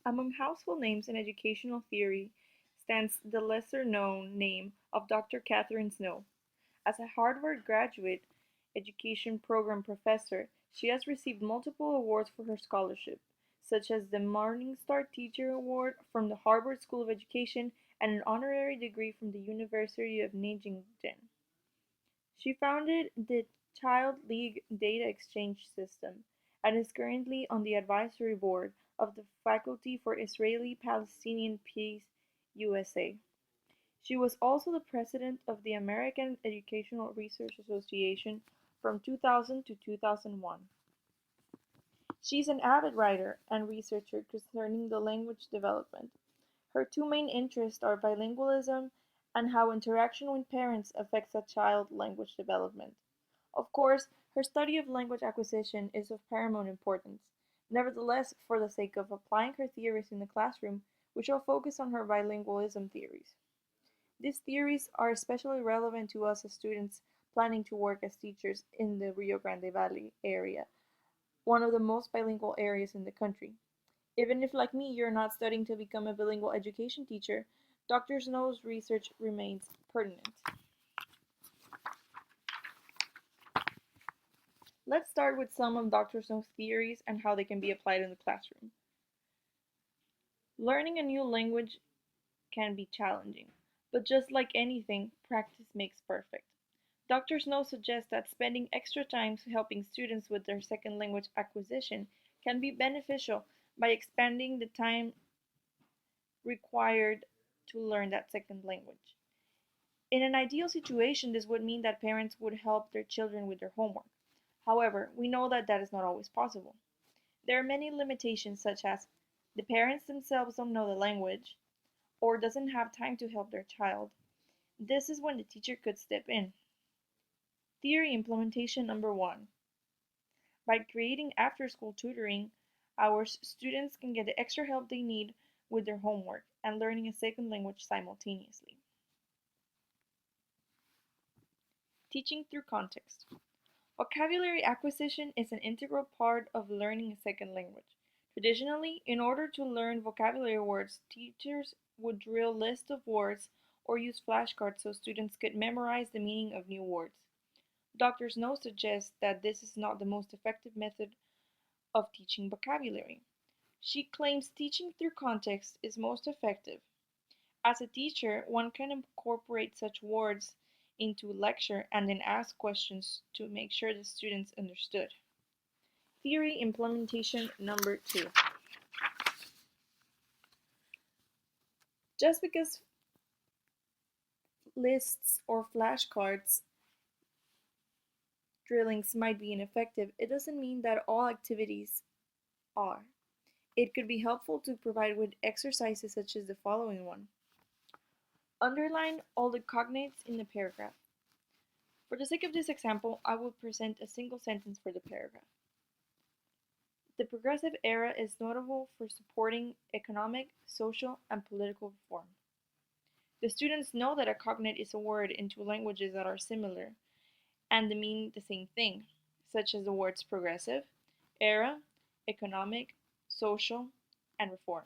Among household names in educational theory stands the lesser-known name of Dr. Catherine Snow. As a Harvard graduate education program professor, she has received multiple awards for her scholarship, such as the Morningstar Teacher Award from the Harvard School of Education and an honorary degree from the University of Nijmegen. She founded the Child League Data Exchange System and is currently on the advisory board of the Faculty for Israeli-Palestinian Peace USA. She was also the president of the American Educational Research Association from 2000 to 2001. She is an avid writer and researcher concerning the language development. Her two main interests are bilingualism and how interaction with parents affects a child's language development. Of course, her study of language acquisition is of paramount importance. Nevertheless, for the sake of applying her theories in the classroom, we shall focus on her bilingualism theories. These theories are especially relevant to us as students planning to work as teachers in the Rio Grande Valley area, one of the most bilingual areas in the country. Even if, like me, you're not studying to become a bilingual education teacher, Dr. Snow's research remains pertinent. Let's start with some of Dr. Snow's theories and how they can be applied in the classroom. Learning a new language can be challenging, but just like anything, practice makes perfect. Dr. Snow suggests that spending extra time helping students with their second language acquisition can be beneficial by expanding the time required to learn that second language. In an ideal situation, this would mean that parents would help their children with their homework. However, we know that that is not always possible. There are many limitations such as the parents themselves don't know the language or doesn't have time to help their child. This is when the teacher could step in. Theory implementation number 1. By creating after-school tutoring hours, students can get the extra help they need with their homework and learning a second language simultaneously. Teaching through context. Vocabulary acquisition is an integral part of learning a second language. Traditionally, in order to learn vocabulary words, teachers would drill lists of words or use flashcards so students could memorize the meaning of new words. Dr. Snow suggests that this is not the most effective method of teaching vocabulary. She claims teaching through context is most effective. As a teacher, one can incorporate such words into a lecture and then ask questions to make sure the students understood. Theory implementation number 2. Just because lists or flashcards drillings might be ineffective, it doesn't mean that all activities are. It could be helpful to provide with exercises such as the following one. Underline all the cognates in the paragraph. For the sake of this example, I will present a single sentence for the paragraph. The Progressive Era is notable for supporting economic, social, and political reform. The students know that a cognate is a word in two languages that are similar and they mean the same thing, such as the words progressive, era, economic, social, and reform.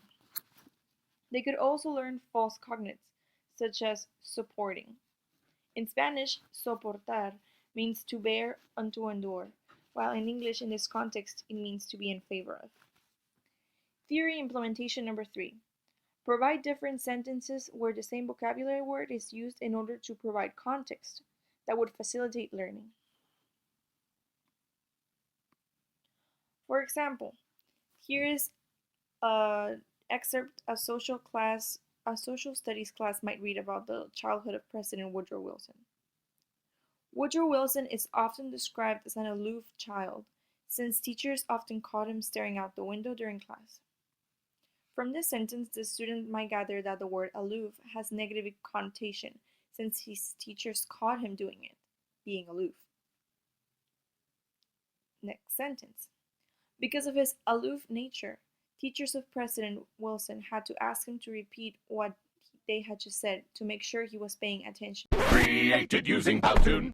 They could also learn false cognates, such as supporting. In Spanish, soportar means to bear and to endure, while in English in this context it means to be in favor of. Theory implementation number 3. Provide different sentences where the same vocabulary word is used in order to provide context that would facilitate learning. For example, here is an excerpt a social studies class might read about the childhood of President Woodrow Wilson. Woodrow Wilson is often described as an aloof child, since teachers often caught him staring out the window during class. From this sentence, the student might gather that the word aloof has negative connotation, since his teachers caught him doing it, being aloof. Next sentence. Because of his aloof nature, teachers of President Wilson had to ask him to repeat what they had just said to make sure he was paying attention. Created using Powtoon.